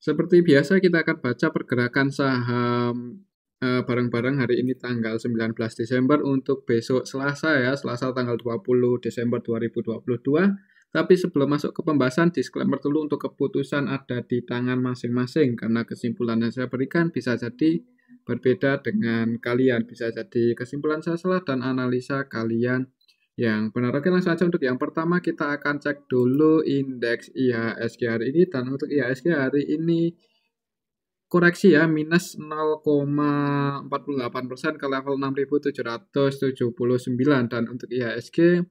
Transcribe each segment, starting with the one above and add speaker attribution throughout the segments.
Speaker 1: Seperti biasa kita akan baca pergerakan saham bareng-bareng hari ini tanggal 19 Desember untuk besok Selasa ya, Selasa tanggal 20 Desember 2022. Tapi sebelum masuk ke pembahasan, disclaimer dulu untuk keputusan ada di tangan masing-masing karena kesimpulan yang saya berikan bisa jadi berbeda dengan kalian. Bisa jadi kesimpulan saya salah dan analisa kalian yang benar. Oke, langsung saja untuk yang pertama kita akan cek dulu indeks IHSG hari ini, dan untuk IHSG hari ini koreksi ya, minus 0,48% ke level 6.779, dan untuk IHSG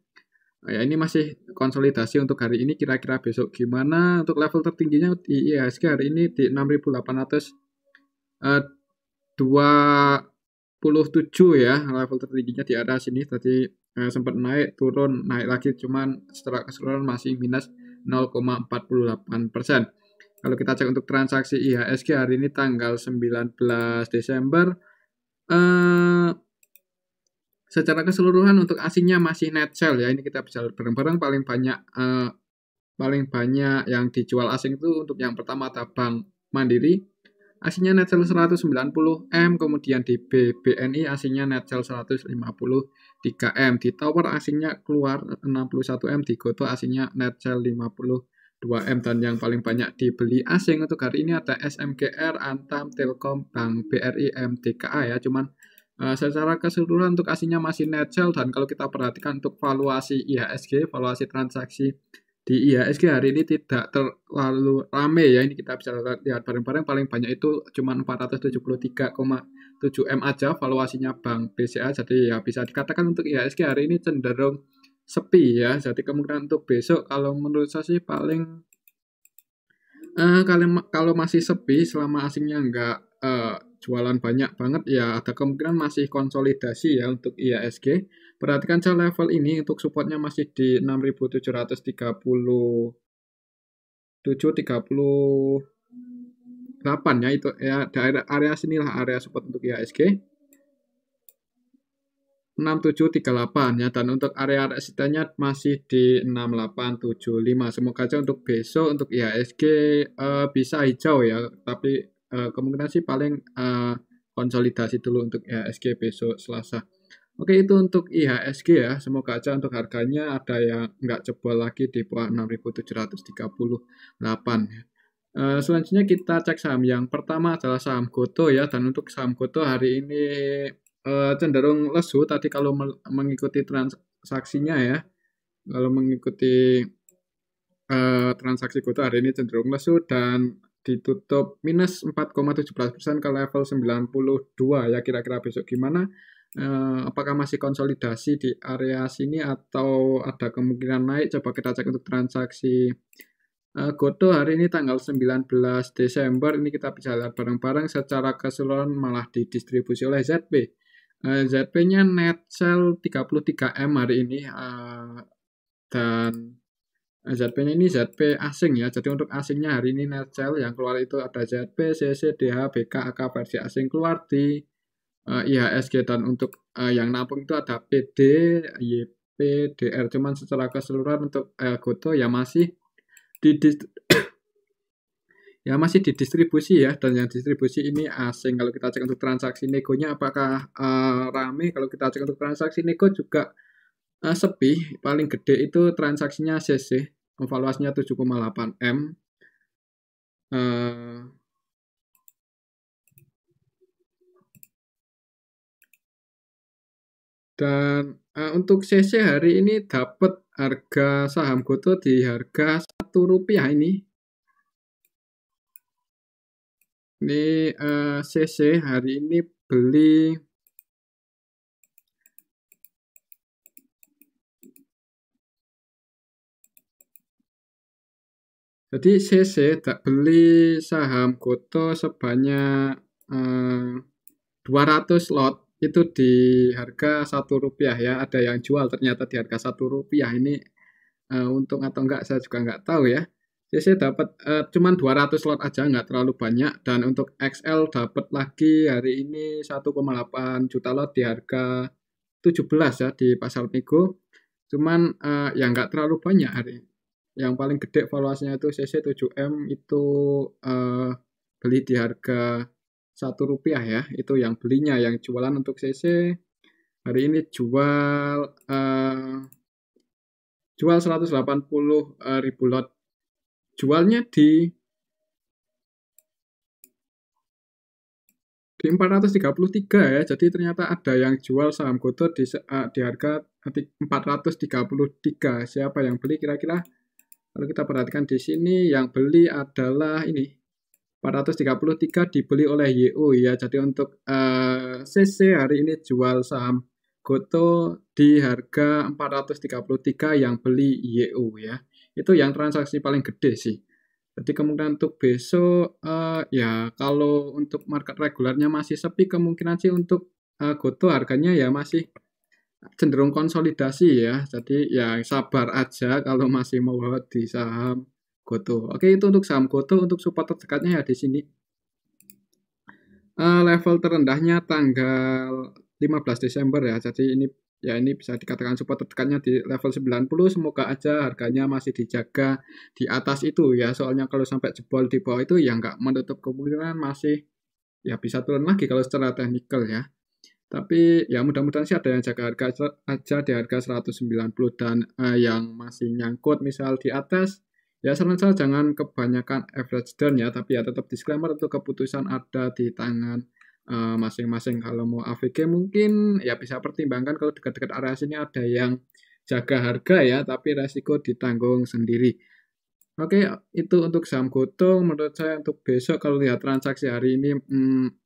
Speaker 1: ya ini masih konsolidasi untuk hari ini. Kira-kira besok gimana? Untuk level tertingginya di IHSG hari ini di 6.827 ya, level tertingginya di area sini. Tadi sempat naik, turun, naik lagi, cuman secara keseluruhan masih minus 0,48%. Kalau kita cek untuk transaksi IHSG hari ini tanggal 19 Desember, secara keseluruhan untuk asingnya masih net sell ya. Ini kita bisa bareng-bareng. Paling banyak yang dijual asing itu untuk yang pertama ada Bank Mandiri, asingnya net sell 190M, kemudian di BNI asingnya net sell 153M, di Tower asingnya keluar 61M, di Gotoh asingnya net sell 52M, dan yang paling banyak dibeli asing untuk hari ini ada SMGR, Antam, Telkom, Bank BRI, MDKA ya. Cuman secara keseluruhan untuk asingnya masih net sell, dan kalau kita perhatikan untuk valuasi IHSG, valuasi transaksi di IHSG hari ini tidak terlalu rame ya. Ini kita bisa lihat bareng-bareng, paling banyak itu cuma 473,7 M aja valuasinya Bank BCA. Jadi ya bisa dikatakan untuk IHSG hari ini cenderung sepi ya. Jadi kemungkinan untuk besok kalau menurut saya sih paling kalau masih sepi selama asingnya nggak jualan banyak banget ya, ada kemungkinan masih konsolidasi ya untuk IHSG. Perhatikan saja level ini untuk supportnya masih di 6.737,38 ya, itu ya daerah area sinilah area support untuk IHSG 6738 ya, dan untuk area resistennya masih di 6875. Semoga aja untuk besok untuk IHSG bisa hijau ya, tapi kemungkinan sih paling konsolidasi dulu untuk IHSG besok Selasa. Oke, itu untuk IHSG ya. Semoga aja untuk harganya ada yang nggak jebol lagi di bawah 6.738 ya. Selanjutnya kita cek saham. Yang pertama adalah saham Gotoh ya, dan untuk saham Gotoh hari ini cenderung lesu tadi kalau mengikuti transaksinya ya. Kalau mengikuti transaksi Gotoh hari ini cenderung lesu dan ditutup minus 4,17% ke level 92 ya. Kira-kira besok gimana? Apakah masih konsolidasi di area sini atau ada kemungkinan naik? Coba kita cek untuk transaksi Gotoh hari ini tanggal 19 Desember. Ini kita bisa lihat bareng-bareng, secara keseluruhan malah didistribusi oleh ZP. ZP-nya net sell 33M hari ini, dan ZP-nya ini ZP asing ya. Jadi untuk asingnya hari ini net sell yang keluar itu ada ZP, CC, DH, BK, AK versi asing keluar di IHSG, dan untuk yang nampung itu ada PD, YP, DR. Cuman secara keseluruhan untuk Gotoh ya masih didistribusi ya, dan yang distribusi ini asing. Kalau kita cek untuk transaksi negonya apakah rame? Kalau kita cek untuk transaksi nego juga sepi. Paling gede itu transaksinya CC, valuasinya 7,8M. Dan untuk CC hari ini dapat harga saham Gotoh di harga Rp1 ini. Ini CC hari ini beli jadi CC tak beli saham Gotoh sebanyak 200 lot itu di harga Rp1 ya. Ada yang jual ternyata di harga Rp1 ini. Untung atau enggak saya juga enggak tahu ya. CC dapat cuman 200 lot aja, enggak terlalu banyak. Dan untuk XL dapat lagi hari ini 1,8 juta lot di harga 17 ya di pasar nego. Cuman yang enggak terlalu banyak hari ini. yang paling gede valuasinya itu CC 7M itu beli di harga Rp1 ya. Itu yang belinya, yang jualan untuk CC hari ini jual 180.000 lot. Jualnya di 433 ya. Jadi ternyata ada yang jual saham Goto di harga 433. Siapa yang beli kira-kira? Kalau kita perhatikan di sini yang beli adalah ini 433 dibeli oleh YU ya. Jadi untuk CC hari ini jual saham Goto di harga 433 yang beli YU ya. Itu yang transaksi paling gede sih. Jadi kemungkinan untuk besok ya kalau untuk market regularnya masih sepi, kemungkinan sih untuk Goto harganya ya masih cenderung konsolidasi ya. Jadi ya sabar aja kalau masih mau di saham Goto. Oke, itu untuk saham Goto. Untuk support terdekatnya ya di sini. Level terendahnya tanggal 15 Desember ya. Jadi ini bisa dikatakan support terdekatnya di level 90. Semoga aja harganya masih dijaga di atas itu ya. Soalnya kalau sampai jebol di bawah itu ya nggak menutup kemungkinan masih ya bisa turun lagi kalau secara teknikal ya. Tapi ya mudah-mudahan sih ada yang jaga harga aja di harga 190 dan yang masih nyangkut misal di atas ya saran saya jangan kebanyakan average down ya, tapi ya tetap disclaimer untuk keputusan ada di tangan masing-masing. Kalau mau AVG mungkin ya bisa pertimbangkan kalau dekat-dekat area sini ada yang jaga harga ya, tapi resiko ditanggung sendiri. Oke, itu untuk saham Goto. Menurut saya untuk besok kalau lihat transaksi hari ini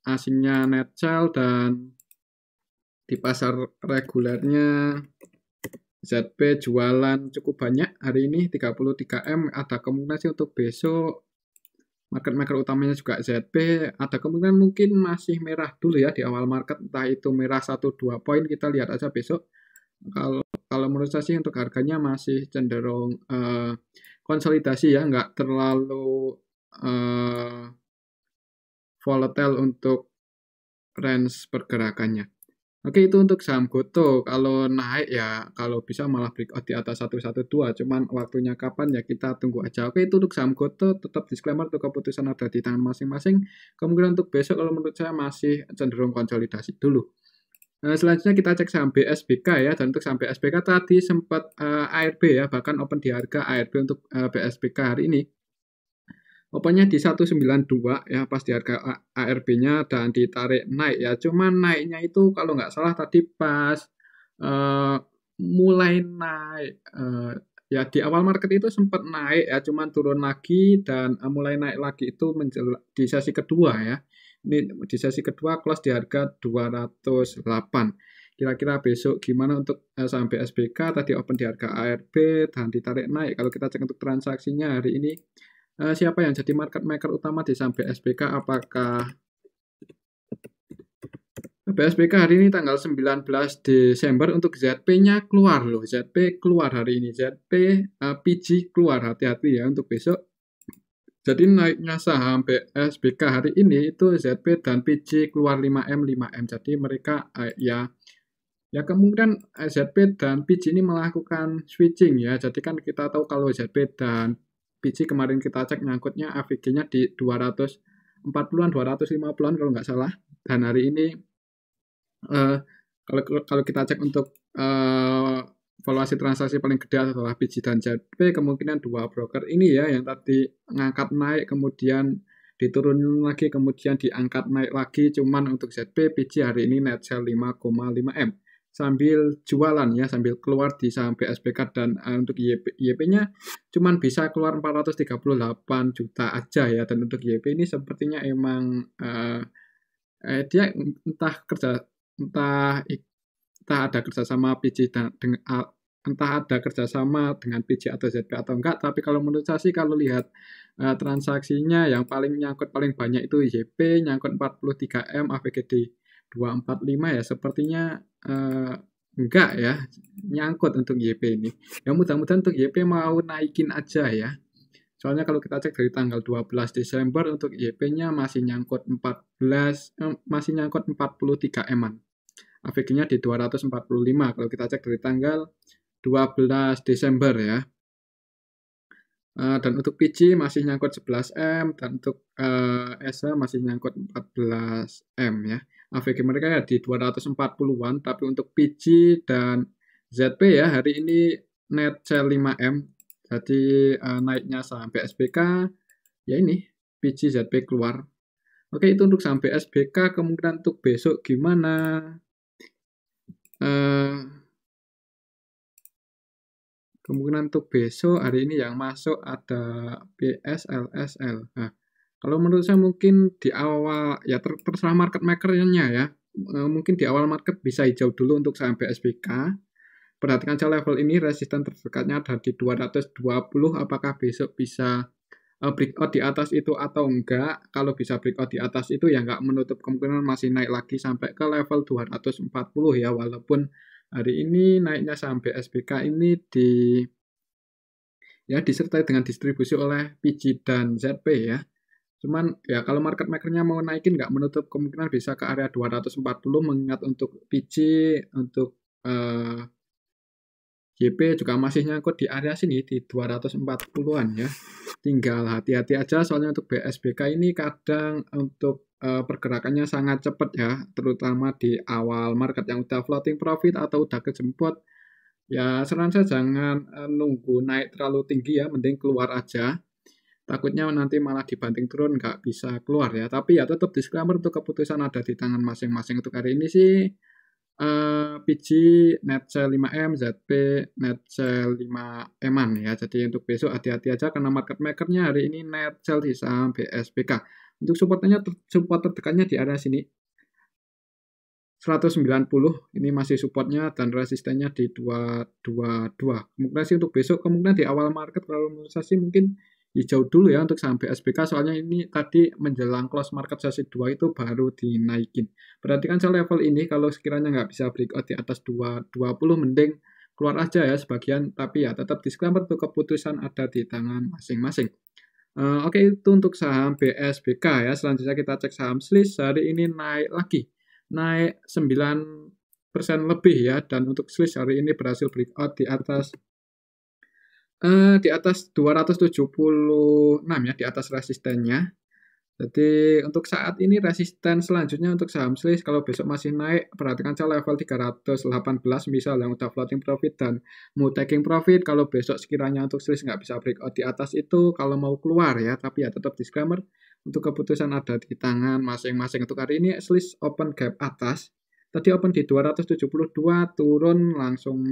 Speaker 1: asingnya net sell dan di pasar regulernya ZP jualan cukup banyak hari ini 33M. Ada kemungkinan sih untuk besok market utamanya juga ZP ada kemungkinan mungkin masih merah dulu ya di awal market, entah itu merah 1-2 poin, kita lihat aja besok. Kalau menurut saya sih untuk harganya masih cenderung konsolidasi ya, nggak terlalu volatile untuk range pergerakannya. Oke, itu untuk saham Goto. Kalau naik ya, kalau bisa malah breakout di atas 112. Cuman waktunya kapan ya kita tunggu aja. Oke, itu untuk saham Goto. Tetap disclaimer untuk keputusan ada di tangan masing-masing. Kemungkinan untuk besok kalau menurut saya masih cenderung konsolidasi dulu. Selanjutnya kita cek saham BSBK ya. Dan untuk saham BSBK tadi sempat ARB ya. Bahkan open di harga ARB untuk BSBK hari ini. Opennya di 192 ya pas di harga ARB-nya dan ditarik naik ya. Cuman naiknya itu kalau nggak salah tadi pas mulai naik ya di awal market itu sempat naik ya, cuman turun lagi dan mulai naik lagi itu di sesi kedua ya. Ini di sesi kedua close di harga 208. Kira-kira besok gimana untuk saham BSBK tadi open di harga ARB dan ditarik naik. Kalau kita cek untuk transaksinya hari ini siapa yang jadi market maker utama di saham BSBK? Apakah BSBK hari ini tanggal 19 Desember untuk ZP-nya keluar loh. ZP keluar hari ini. ZP PG keluar, hati-hati ya untuk besok. Jadi naiknya saham BSBK hari ini itu ZP dan PG keluar 5M. Jadi mereka ya kemungkinan ZP dan PG ini melakukan switching ya. Jadi kan kita tahu kalau ZP dan PG kemarin kita cek nyangkutnya AVG-nya di 240-an, 250-an kalau nggak salah. Dan hari ini kalau kita cek untuk valuasi transaksi paling gede adalah PG dan ZP, kemungkinan dua broker ini ya yang tadi ngangkat naik kemudian diturunin lagi kemudian diangkat naik lagi. Cuman untuk ZP PG hari ini net sell 5,5M sambil jualan ya, sambil keluar di saham BSBK dan untuk YP-nya cuman bisa keluar 438 juta aja ya. Dan untuk YP ini sepertinya emang dia entah ada kerjasama PG entah ada kerjasama dengan PG atau ZP atau enggak, tapi kalau menurut saya sih kalau lihat transaksinya yang paling nyangkut paling banyak itu YP nyangkut 43M, AVGD 245 ya sepertinya enggak ya nyangkut untuk YP ini. Ya mudah-mudahan untuk YP mau naikin aja ya. Soalnya kalau kita cek dari tanggal 12 Desember untuk YP-nya masih nyangkut 43M-an. AVG-nya di 245 kalau kita cek dari tanggal 12 Desember ya. Dan untuk PG masih nyangkut 11M dan untuk SH masih nyangkut 14M ya. AVG mereka ya di 240-an, tapi untuk PG dan ZP ya hari ini net sell 5M. Jadi naiknya saham BSBK ya ini PG ZP keluar. Oke, itu untuk saham BSBK. Kemungkinan untuk besok gimana? Kemungkinan untuk besok hari ini yang masuk ada BSLSL. Nah, kalau menurut saya mungkin di awal ya terserah market makernya ya. Mungkin di awal market bisa hijau dulu untuk saham BSBK. Perhatikan saja level ini resisten terdekatnya ada di 220. Apakah besok bisa breakout di atas itu atau enggak? Kalau bisa breakout di atas itu ya enggak menutup kemungkinan masih naik lagi sampai ke level 240 ya, walaupun hari ini naiknya saham BSBK ini disertai dengan distribusi oleh PG dan ZP ya. Cuman ya kalau market makernya mau naikin nggak menutup kemungkinan bisa ke area 240, mengingat untuk PG, untuk JP juga masih nyangkut di area sini di 240-an ya. Tinggal hati-hati aja soalnya untuk BSBK ini kadang untuk pergerakannya sangat cepat ya, terutama di awal market yang udah floating profit atau udah kejemput. Ya saran saya jangan nunggu naik terlalu tinggi ya, mending keluar aja. Takutnya nanti malah dibanting turun nggak bisa keluar ya. Tapi ya tetap disclaimer untuk keputusan ada di tangan masing-masing. Untuk hari ini sih PG net sell 5M, ZP net sell 5M-an ya. Jadi untuk besok hati-hati aja karena market makernya hari ini net sell di saham BSBK. Untuk support terdekatnya di area sini 190, ini masih supportnya dan resistennya di 222. Kemungkinan sih untuk besok, kemungkinan di awal market kalau menurut saya sih mungkin hijau dulu ya untuk saham BSBK, soalnya ini tadi menjelang close market sesi 2 itu baru dinaikin. Perhatikan saya level ini, kalau sekiranya nggak bisa breakout di atas 220, mending keluar aja ya sebagian, tapi ya tetap disclaimer untuk keputusan ada di tangan masing-masing. Oke, itu untuk saham BSBK ya. Selanjutnya kita cek saham Swiss, hari ini naik lagi. Naik 9% lebih ya, dan untuk Swiss hari ini berhasil breakout di atas 276 ya, di atas resistennya. Jadi untuk saat ini resisten selanjutnya untuk saham Swiss kalau besok masih naik, perhatikan saya level 318 misal yang udah floating profit dan mau taking profit. Kalau besok sekiranya untuk Swiss nggak bisa breakout di atas itu, kalau mau keluar ya, tapi ya tetap disclaimer untuk keputusan ada di tangan masing-masing. Untuk hari ini Swiss open gap atas. Tadi open di 272, turun langsung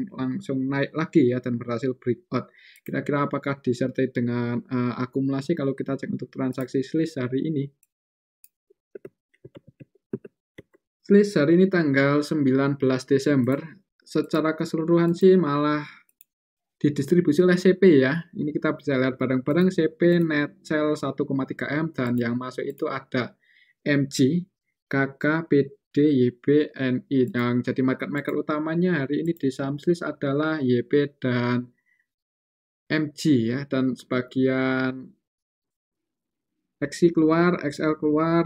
Speaker 1: naik lagi ya dan berhasil breakout. Kira-kira apakah disertai dengan akumulasi kalau kita cek untuk transaksi Swiss hari ini. Swiss hari ini tanggal 19 Desember. Secara keseluruhan sih malah didistribusi oleh CP ya. Ini kita bisa lihat bareng-bareng CP net sell 1,3M dan yang masuk itu ada MG, KK, PD, YB, NI. Yang jadi market maker utamanya hari ini di saham Swiss adalah YB dan MG ya, dan sebagian XC keluar, XL keluar,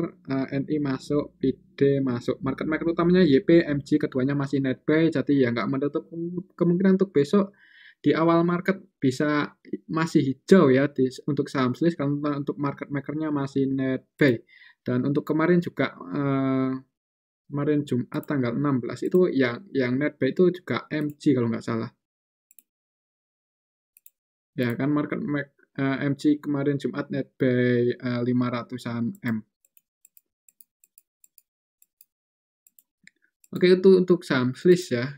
Speaker 1: NI masuk, PD masuk. Market maker utamanya YP, MG, keduanya masih net buy, jadi ya nggak menutup kemungkinan untuk besok di awal market bisa masih hijau ya untuk saham Swiss karena untuk market makernya masih net buy. Dan untuk kemarin juga kemarin Jumat tanggal 16 itu yang net buy itu juga MG kalau nggak salah. Ya kan market MG kemarin Jumat net buy 500-an M. Oke, itu untuk saham Swiss ya.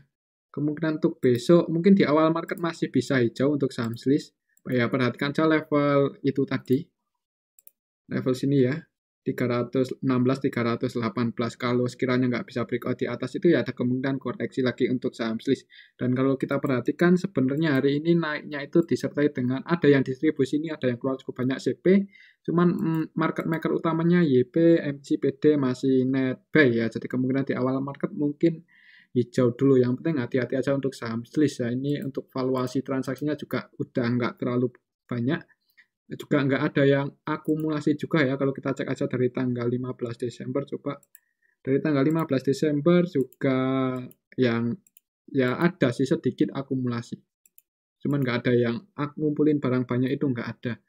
Speaker 1: Kemungkinan untuk besok mungkin di awal market masih bisa hijau untuk saham Swiss. Ya perhatikan saja level itu tadi. Level sini ya. 316, 318. Kalau sekiranya nggak bisa breakout di atas itu ya ada kemungkinan koreksi lagi untuk saham Swiss. Dan kalau kita perhatikan sebenarnya hari ini naiknya itu disertai dengan ada yang distribusi ini, ada yang keluar cukup banyak CP. Cuman market maker utamanya YP, MG, PD masih net buy ya. Jadi kemungkinan di awal market mungkin hijau dulu. Yang penting hati-hati aja untuk saham Swiss ya. Ini untuk valuasi transaksinya juga udah nggak terlalu banyak. Juga nggak ada yang akumulasi juga ya, kalau kita cek aja dari tanggal 15 Desember, coba dari tanggal 15 Desember juga yang ya ada sih sedikit akumulasi. Cuman nggak ada yang ngumpulin barang banyak itu nggak ada.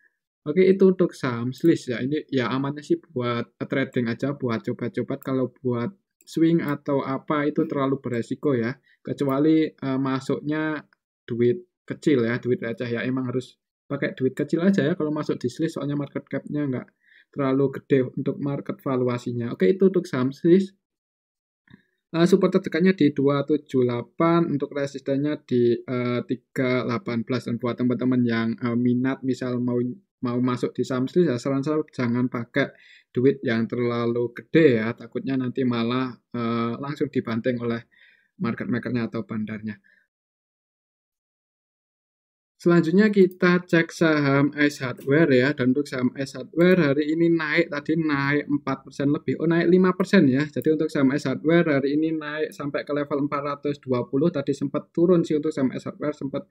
Speaker 1: Oke, itu untuk saham Swiss ya. Ini ya amannya sih buat trading aja, buat coba-coba. Kalau buat swing atau apa itu terlalu beresiko ya. Kecuali masuknya duit kecil ya, duit receh ya. Emang harus pakai duit kecil aja ya kalau masuk di Swiss, soalnya market cap-nya nggak terlalu gede untuk market valuasinya. Oke, itu untuk saham Swiss. Support terdekatnya di 278, untuk resistennya di 318. Dan buat teman-teman yang minat misal mau masuk di saham Swiss ya, saran saya jangan pakai duit yang terlalu gede ya, takutnya nanti malah langsung dibanting oleh market makernya atau bandarnya. Selanjutnya kita cek saham Ice Hardware ya, dan untuk saham Ice Hardware hari ini naik, tadi naik 4% lebih, naik 5% ya. Jadi untuk saham Ice Hardware hari ini naik sampai ke level 420, tadi sempat turun sih untuk saham Ice Hardware, sempat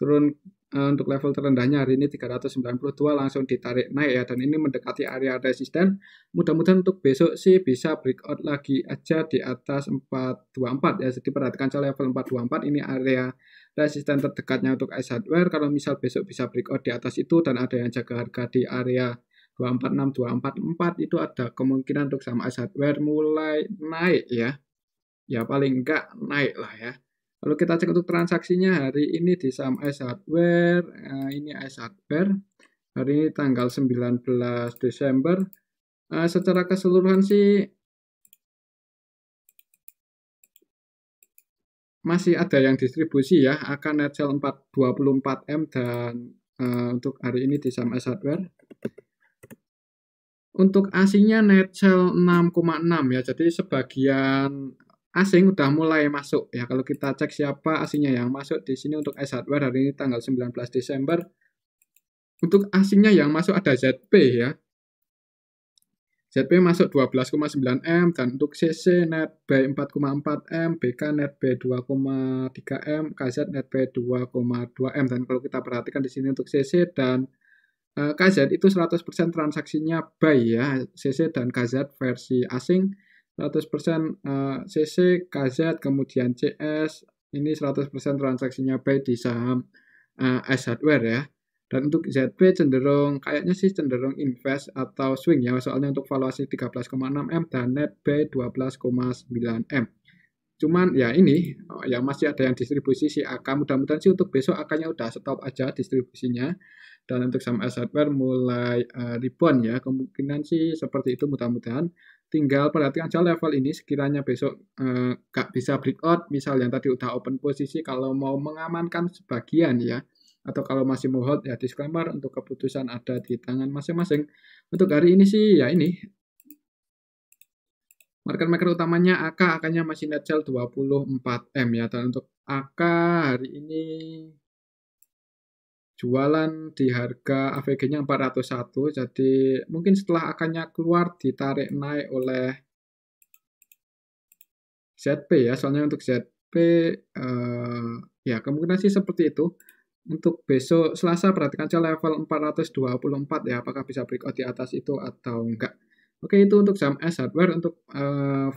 Speaker 1: turun untuk level terendahnya hari ini 392, langsung ditarik naik ya, dan ini mendekati area resisten. Mudah-mudahan untuk besok sih bisa breakout lagi aja di atas 424 ya, jadi perhatikan saya level 424, ini area resisten terdekatnya untuk Ice Hardware. Kalau misal besok bisa breakout di atas itu dan ada yang jaga harga di area 246, 244, itu ada kemungkinan untuk saham Ice Hardware mulai naik ya. Ya paling enggak naik lah ya. Lalu kita cek untuk transaksinya hari ini di saham Ice Hardware. Ini Ice Hardware. Hari ini tanggal 19 Desember. Secara keseluruhan sih masih ada yang distribusi ya, akan net sell 24M dan untuk hari ini di saham Ice Hardware. Untuk asingnya net sell 6,6 ya, jadi sebagian asing udah mulai masuk ya. Kalau kita cek siapa asingnya yang masuk di sini untuk Ice Hardware hari ini tanggal 19 Desember. Untuk asingnya yang masuk ada ZP ya. ZP masuk 12,9M, dan untuk CC net buy 4,4M, BK net buy 2,3M, KZ net buy 2,2M. Dan kalau kita perhatikan di sini untuk CC dan KZ itu 100% transaksinya buy ya, CC dan KZ versi asing, 100% CC, KZ, kemudian CS, ini 100% transaksinya buy di saham Ice Hardware ya. Dan untuk ZP kayaknya sih cenderung invest atau swing ya, soalnya untuk valuasi 13,6M dan net buy 12,9M. Cuman ya ini ya masih ada yang distribusi si AK, mudah-mudahan sih untuk besok AK-nya udah stop aja distribusinya. Dan untuk saham Ice Hardware mulai rebound ya, kemungkinan sih seperti itu mudah-mudahan. Tinggal perhatikan aja level ini, sekiranya besok nggak bisa breakout, misal yang tadi udah open posisi, kalau mau mengamankan sebagian ya, atau kalau masih mau hold ya disclaimer, untuk keputusan ada di tangan masing-masing. Untuk hari ini sih ya ini market maker utamanya AK-nya masih net sell 24M ya, dan untuk AK hari ini jualan di harga AVG-nya 401, jadi mungkin setelah AK-nya keluar ditarik naik oleh ZP ya, soalnya untuk ZP ya kemungkinan sih seperti itu. Untuk besok Selasa perhatikan aja level 424 ya, apakah bisa breakout di atas itu atau enggak. Oke, itu untuk saham Ice Hardware. Untuk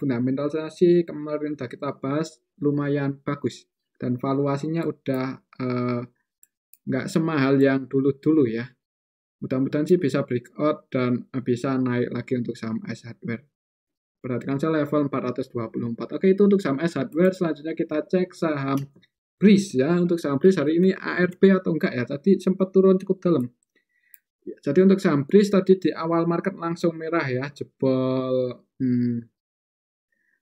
Speaker 1: fundamentalnya sih kemarin udah kita bahas, lumayan bagus dan valuasinya udah nggak semahal yang dulu-dulu ya. Mudah-mudahan sih bisa breakout dan bisa naik lagi untuk saham Ice Hardware. Perhatikan saya level 424. Oke, itu untuk saham Ice Hardware. Selanjutnya kita cek saham Breeze ya. Untuk saham Breeze hari ini ARB atau enggak ya? Tadi sempat turun cukup dalam. Jadi untuk saham Breeze tadi di awal market langsung merah ya, jebol.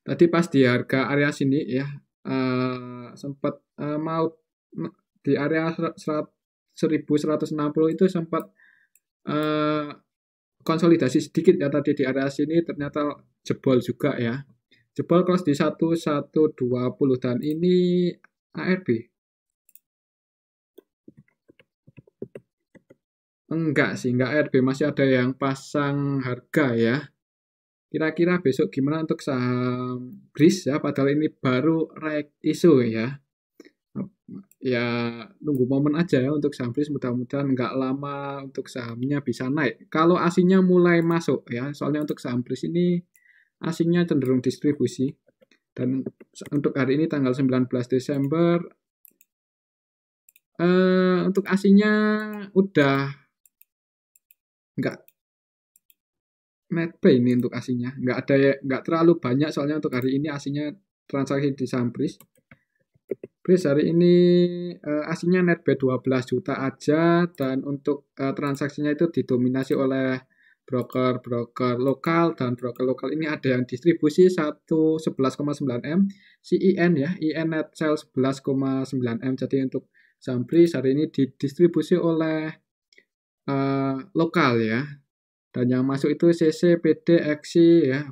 Speaker 1: Tadi pas di harga area sini ya, sempat mau di area 1160 itu sempat konsolidasi sedikit ya, tadi di area sini ternyata jebol juga ya. Jebol close di 1120, dan ini ARB. Enggak sih, enggak ARB, masih ada yang pasang harga ya. Kira-kira besok gimana untuk saham Breeze ya, padahal ini baru right issue ya. Ya nunggu momen aja ya untuk saham Breeze, mudah-mudahan nggak lama untuk sahamnya bisa naik. Kalau asingnya mulai masuk ya, soalnya untuk saham Breeze ini asingnya cenderung distribusi. Dan untuk hari ini tanggal 19 Desember Untuk asinya udah nggak netbuy ini untuk asinya. Nggak terlalu banyak soalnya untuk hari ini asinya transaksi di saham BRIS. BRIS hari ini asinya netbuy 12 juta aja dan untuk transaksinya itu didominasi oleh broker-broker lokal dan broker lokal ini ada yang distribusi 11,9 M, CIN ya, IN net sell 11,9 M. Jadi untuk saham BRIS hari ini didistribusi oleh lokal ya. Dan yang masuk itu CC, PD, XI ya.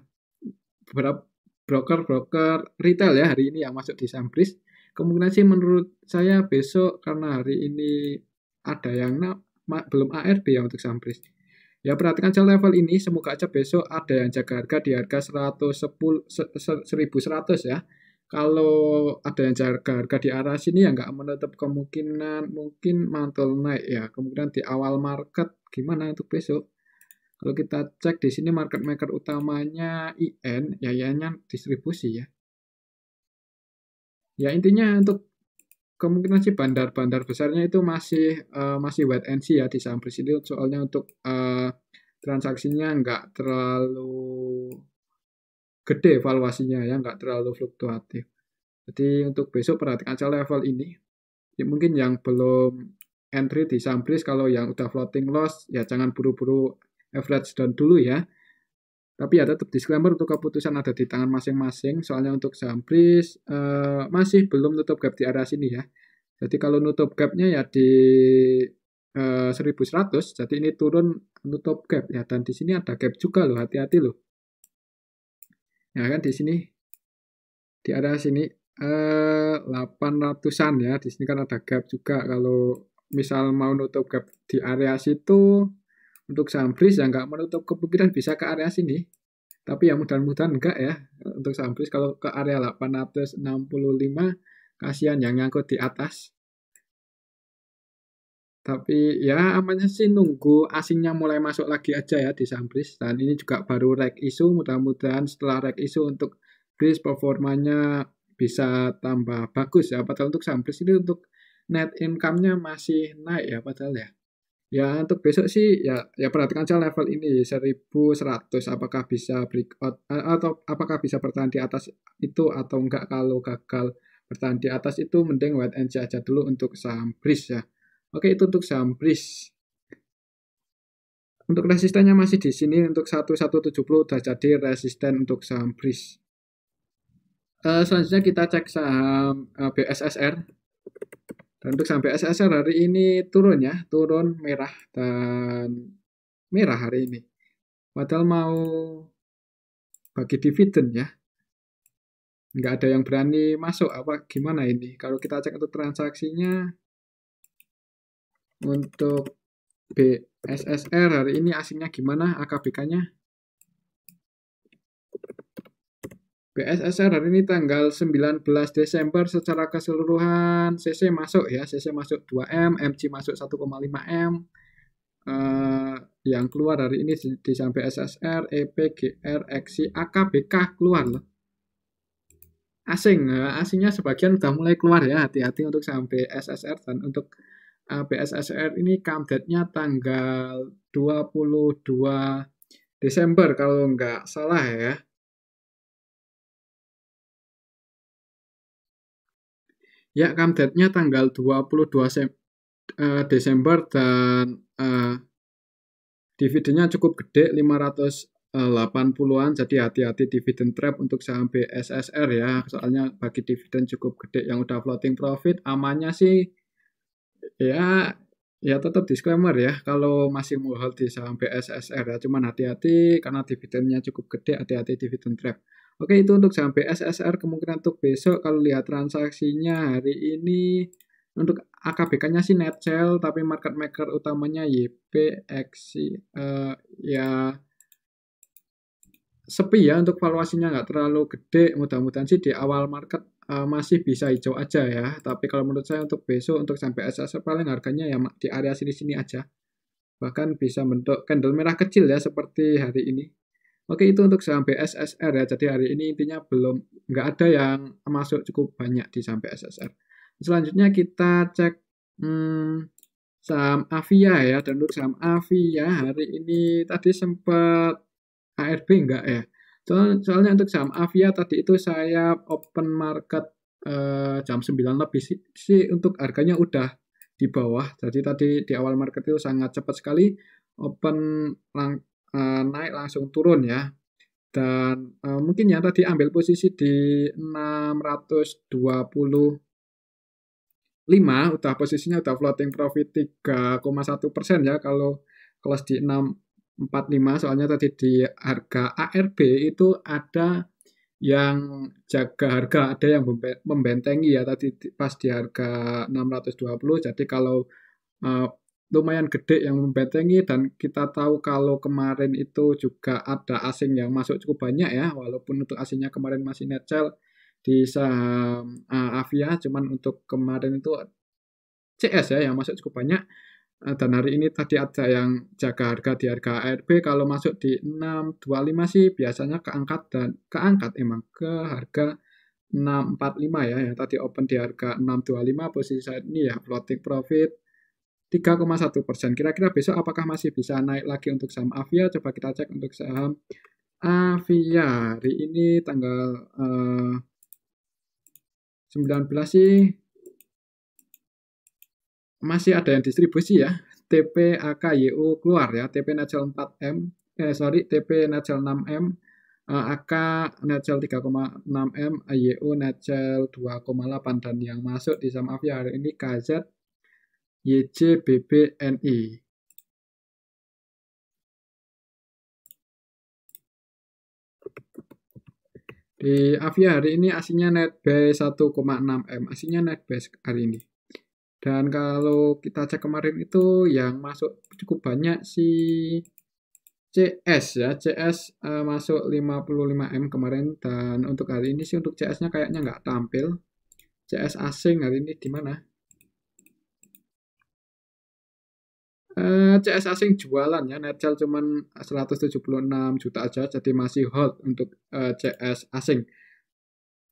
Speaker 1: Beberapa broker-broker retail ya hari ini yang masuk di saham BRIS. Kemungkinan sih menurut saya besok karena hari ini ada yang belum ARB ya untuk saham BRIS. Ya perhatikan aja level ini, semoga aja besok ada yang jaga harga di harga 1100 ya. Kalau ada yang jaga harga di arah sini ya nggak menutup kemungkinan mungkin mantul naik ya. Kemungkinan di awal market gimana untuk besok? Kalau kita cek di sini market maker utamanya IN, ya IN-nya distribusi ya. Ya intinya untuk kemungkinan sih bandar-bandar besarnya itu masih wait and see ya di saham BRIS ini soalnya untuk transaksinya nggak terlalu gede valuasinya ya, nggak terlalu fluktuatif. Jadi untuk besok perhatikan aja level ini. Ya, mungkin yang belum entry di saham BRIS kalau yang udah floating loss ya jangan buru-buru average down dulu ya. Tapi ya tetap disclaimer untuk keputusan ada di tangan masing-masing. Soalnya untuk saham BRIS masih belum nutup gap di area sini ya. Jadi kalau nutup gapnya ya di 1100, jadi ini turun nutup gap ya. Dan di sini ada gap juga loh, hati-hati loh. Ya kan di sini di area sini 800-an ya. Di sini kan ada gap juga. Kalau misal mau nutup gap di area situ untuk saham BRIS ya nggak menutup kemungkinan bisa ke area sini. Tapi ya mudah-mudahan enggak ya. Untuk saham BRIS kalau ke area 865 kasihan yang nyangkut di atas. Tapi ya amannya sih nunggu asingnya mulai masuk lagi aja ya di saham BRIS. Dan ini juga baru reg issue, mudah-mudahan setelah reg issue untuk BRIS performanya bisa tambah bagus ya. Padahal untuk saham BRIS ini untuk net income-nya masih naik ya padahal ya. Ya untuk besok sih ya perhatikan aja level ini 1100 apakah bisa breakout atau apakah bisa bertahan di atas itu atau enggak. Kalau gagal bertahan di atas itu mending wait and see aja dulu untuk saham BRIS ya. Oke, itu untuk saham BRIS. Untuk resistennya masih di sini untuk 1170 udah jadi resisten untuk saham BRIS. Selanjutnya kita cek saham BSSR. Dan untuk saham BSSR hari ini turun ya, turun merah dan merah hari ini. Padahal mau bagi dividen ya. Nggak ada yang berani masuk apa gimana ini. Kalau kita cek untuk transaksinya untuk BSSR hari ini asingnya gimana AKBK-nya? BSSR hari ini tanggal 19 Desember secara keseluruhan CC masuk ya, CC masuk 2M, MG masuk 1,5 M. Yang keluar hari ini di saham BSSR, EP, GR, XI, AKBK keluar loh. Asingnya sebagian udah mulai keluar ya, hati-hati untuk saham BSSR. Dan untuk BSSR ini come date-nya tanggal 22 Desember kalau nggak salah ya. Ya, come date-nya tanggal 22 Desember dan dividennya cukup gede 580-an, jadi hati-hati dividen trap untuk saham BSSR ya, soalnya bagi dividen cukup gede yang udah floating profit amannya sih ya tetap disclaimer ya kalau masih mau hold di saham BSSR ya, cuman hati-hati karena dividennya cukup gede, hati-hati dividen trap. Oke, itu untuk saham BSSR. Kemungkinan untuk besok kalau lihat transaksinya hari ini untuk AKBK-nya sih net sell, tapi market maker utamanya YP, XI, ya sepi ya untuk valuasinya nggak terlalu gede. Mudah-mudahan sih di awal market masih bisa hijau aja ya. Tapi kalau menurut saya untuk besok untuk sampai SSR paling harganya ya di area sini-sini aja. Bahkan bisa bentuk candle merah kecil ya seperti hari ini. Oke, itu untuk saham BSSR ya. Jadi hari ini intinya nggak ada yang masuk cukup banyak di saham BSSR. Selanjutnya kita cek Hmm, saham Avia ya, dan untuk saham Avia hari ini tadi sempat ARB enggak ya? Soalnya untuk saham Avia tadi itu saya open market jam 9 lebih sih untuk harganya udah di bawah. Jadi tadi di awal market itu sangat cepat sekali open naik langsung turun ya. Dan mungkin yang tadi ambil posisi di 625 udah posisinya udah floating profit 3,1% ya kalau kelas di 645 soalnya tadi di harga ARB itu ada yang jaga harga, ada yang membentengi ya tadi pas di harga 620. Jadi kalau eh, lumayan gede yang membentengi dan kita tahu kalau kemarin itu juga ada asing yang masuk cukup banyak ya, walaupun untuk asingnya kemarin masih net sell di saham Avia, cuman untuk kemarin itu CS ya yang masuk cukup banyak. Dan hari ini tadi ada yang jaga harga di harga ARB, kalau masuk di 625 sih biasanya keangkat emang ke harga 645 ya, yang tadi open di harga 625, posisi saat ini ya floating profit 3,1%. Kira-kira besok apakah masih bisa naik lagi untuk saham Avia? Coba kita cek untuk saham Avia. Hari ini tanggal 19 sih masih ada yang distribusi ya. TP AKYU keluar ya. TP Natural 4M. TP Natural 6M. AK Natural 3,6M. AYU Natural 2,8. Dan yang masuk di saham Avia hari ini KZ YJBBNI. Di Avia hari ini aslinya net buy 1,6M. Aslinya net buy hari ini. Dan kalau kita cek kemarin itu yang masuk cukup banyak si CS ya. CS masuk 55M kemarin. Dan untuk hari ini sih untuk CS-nya kayaknya nggak tampil. CS asing hari ini di mana? CS asing jualan ya. Net sell cuman 176 juta aja. Jadi masih hold untuk CS asing.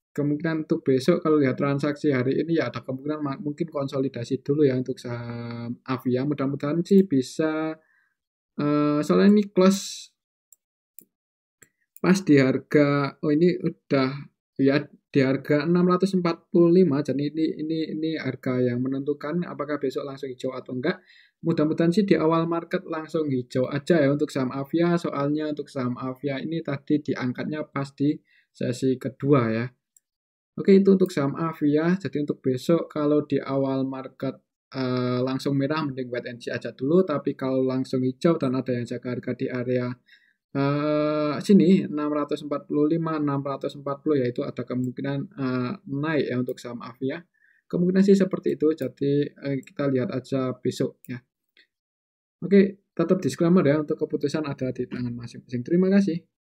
Speaker 1: Kemungkinan untuk besok kalau lihat transaksi hari ini ya ada kemungkinan mungkin konsolidasi dulu ya untuk saham Avia. Mudah-mudahan sih bisa soalnya ini close pas di harga, oh ini udah ya di harga 645. Jadi ini harga yang menentukan apakah besok langsung hijau atau enggak. Mudah-mudahan sih di awal market langsung hijau aja ya untuk saham Avia, soalnya untuk saham Avia ini tadi diangkatnya pas di sesi kedua ya. Oke, itu untuk saham Avia. Jadi untuk besok kalau di awal market langsung merah mending wait and see aja dulu, tapi kalau langsung hijau dan ada yang jaga harga di area sini 645, 640 yaitu ada kemungkinan naik ya untuk saham Avia. Kemungkinan sih seperti itu. Jadi kita lihat aja besok ya. Oke, tetap disclaimer ya untuk keputusan ada di tangan masing-masing. Terima kasih.